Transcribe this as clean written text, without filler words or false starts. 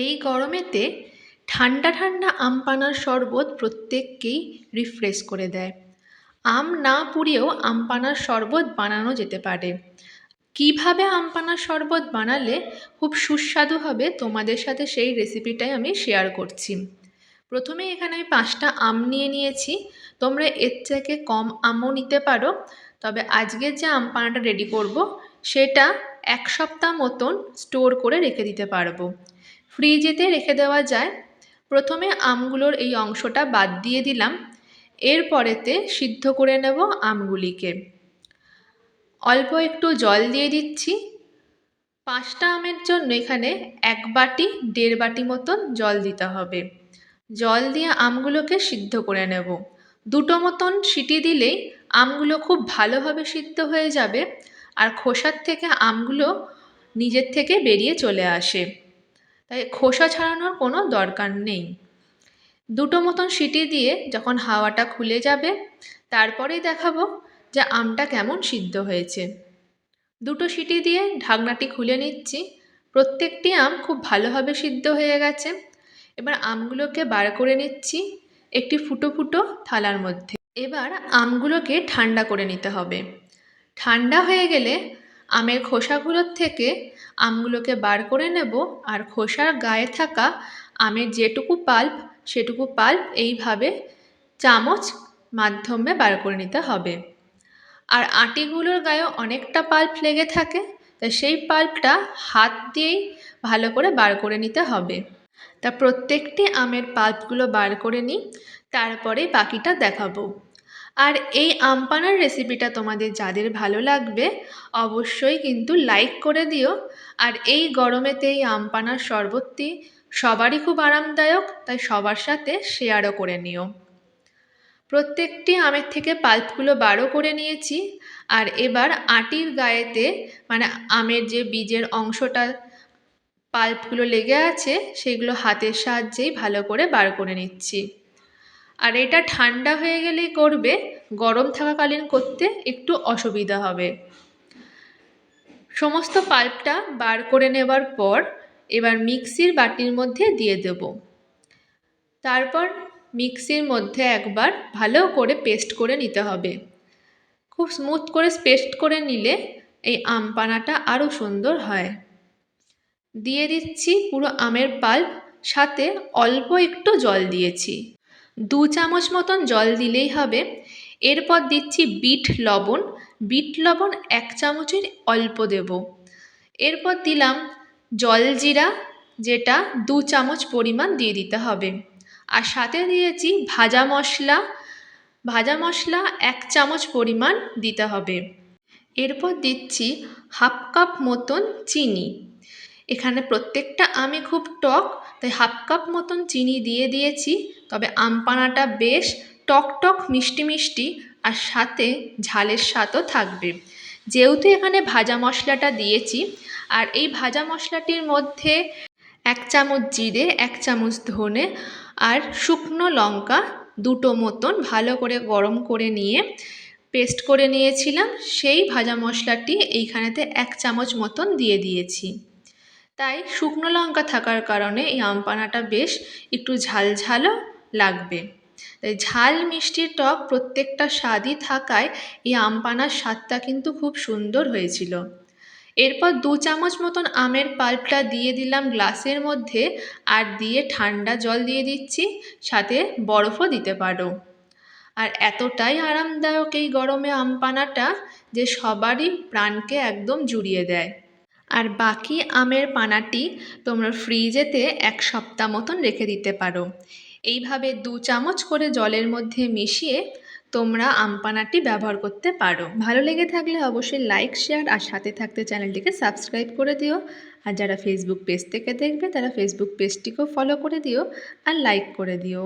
এই গরমেতে ঠান্ডা ঠান্ডা আম পানার শরবত প্রত্যেককেই রিফ্রেশ করে দেয়। আম না পুড়িয়েও আম পানার শরবত বানানো যেতে পারে। কিভাবে আম পানার শরবত বানালে খুব সুস্বাদু হবে তোমাদের সাথে সেই রেসিপিটাই আমি শেয়ার করছি। প্রথমে এখানে আমি 5টা আম নিয়ে নিয়েছি। তোমরা এর থেকে কম আমও নিতে পারো, তবে আজকে যে আম পানাটা রেডি করব সেটা 1 সপ্তাহ মতন স্টোর করে রেখে দিতে পারবো। ফ্রিজেতে রেখে দেওয়া যায়। প্রথমে আমগুলোর এই অংশটা বাদ দিয়ে দিলাম। এরপরেতে সিদ্ধ করে নেব আমগুলিকে। অল্প একটু জল দিয়ে দিচ্ছি। 5টা আমের জন্য এখানে 1 বাটি 1.5 বাটি মতন জল দিতে হবে। জল দিয়ে আমগুলোকে সিদ্ধ করে নেব। 2টো মতন সিটি দিলেই আমগুলো খুব ভালোভাবে সিদ্ধ হয়ে যাবে আর খোসার থেকে আমগুলো নিজের থেকে বেরিয়ে চলে আসে, তাই খোসা ছাড়ানোর কোনো দরকার নেই। 2টো মতন সিটি দিয়ে যখন হাওয়াটা খুলে যাবে তারপরেই দেখাবো যে আমটা কেমন সিদ্ধ হয়েছে। 2টো সিটি দিয়ে ঢাকনাটি খুলে নিচ্ছি। প্রত্যেকটি আম খুব ভালোভাবে সিদ্ধ হয়ে গেছে। এবার আমগুলোকে বার করে নিচ্ছি একটি ফুটো ফুটো থালার মধ্যে। এবার আমগুলোকে ঠান্ডা করে নিতে হবে। ঠান্ডা হয়ে গেলে আমের খোসাগুলোর থেকে আমগুলোকে বার করে নেব আর খোসার গায়ে থাকা আমের যেটুকু পাল্প সেটুকু পাল্প এইভাবে চামচ মাধ্যমে বার করে নিতে হবে। আর আটিগুলোর গায়ে অনেকটা পাল্প লেগে থাকে, তাই সেই পাল্পটা হাত দিয়েই ভালো করে বার করে নিতে হবে। তা প্রত্যেকটি আমের পাল্পগুলো বার করে নিই, তারপরে বাকিটা দেখাবো। আর এই আম পানার রেসিপিটা তোমাদের যাদের ভালো লাগবে অবশ্যই কিন্তু লাইক করে দিও। আর এই গরমেতে এই আম পানার শরবতটি সবারই খুব আরামদায়ক, তাই সবার সাথে শেয়ারও করে নিও। প্রত্যেকটি আমের থেকে পাল্পগুলো বারও করে নিয়েছি। আর এবার আটির গায়েতে মানে আমের যে বীজের অংশটা পাল্পগুলো লেগে আছে সেগুলো হাতের সাহায্যেই ভালো করে বার করে নিচ্ছি। আর এটা ঠান্ডা হয়ে গেলেই করবে, গরম থাকাকালীন করতে একটু অসুবিধা হবে। সমস্ত পাল্পটা বার করে নেবার পর এবার মিক্সির বাটির মধ্যে দিয়ে দেব। তারপর মিক্সির মধ্যে একবার ভালো করে পেস্ট করে নিতে হবে। খুব স্মুথ করে পেস্ট করে নিলে এই আম পানাটা আরও সুন্দর হয়। দিয়ে দিচ্ছি পুরো আমের পাল্প, সাথে অল্প একটু জল দিয়েছি। 2 চামচ মতন জল দিলেই হবে। এরপর দিচ্ছি বিট লবণ। বিট লবণ 1 চামচের অল্প দেব। এরপর দিলাম জলজিরা, যেটা 2 চামচ পরিমাণ দিয়ে দিতে হবে। আর সাথে দিয়েছি ভাজা মশলা। ভাজা মশলা 1 চামচ পরিমাণ দিতে হবে। এরপর দিচ্ছি 1/2 কাপ মতন চিনি। এখানে প্রত্যেকটা আমই খুব টক, তাই 1/2 কাপ মতন চিনি দিয়ে দিয়েছি। তবে আম পানাটা বেশ টক টক মিষ্টি মিষ্টি আর সাথে ঝালের স্বাদও থাকবে, যেহেতু এখানে ভাজা মশলাটা দিয়েছি। আর এই ভাজা মশলাটির মধ্যে 1 চামচ জিরে, 1 চামচ ধনে আর শুকনো লঙ্কা 2টো মতন ভালো করে গরম করে নিয়ে পেস্ট করে নিয়েছিলাম, সেই ভাজা মশলাটি এইখানেতে 1 চামচ মতন দিয়ে দিয়েছি। তাই শুকনো লঙ্কা থাকার কারণে এই আম পানাটা বেশ একটু ঝাল ঝালও লাগবে। তাই ঝাল মিষ্টি টক প্রত্যেকটা স্বাদই থাকায় এই আম পানার স্বাদটা কিন্তু খুব সুন্দর হয়েছিল। এরপর 2 চামচ মতন আমের পাল্পটা দিয়ে দিলাম গ্লাসের মধ্যে আর দিয়ে ঠান্ডা জল দিয়ে দিচ্ছি, সাথে বরফও দিতে পারো। আর এতটাই আরামদায়ক এই গরমে আম পানাটা যে সবারই প্রাণকে একদম জুড়িয়ে দেয়। আর বাকি আমের পানাটি তোমরা ফ্রিজেতে 1 সপ্তাহ মতন রেখে দিতে পারো। এইভাবে 2 চামচ করে জলের মধ্যে মিশিয়ে তোমরা আম পানাটি ব্যবহার করতে পারো। ভালো লেগে থাকলে অবশ্যই লাইক, শেয়ার আর সাথে থাকতে চ্যানেলটিকে সাবস্ক্রাইব করে দিও। আর যারা ফেসবুক পেজ থেকে দেখবে তারা ফেসবুক পেজটিকেও ফলো করে দিও আর লাইক করে দিও।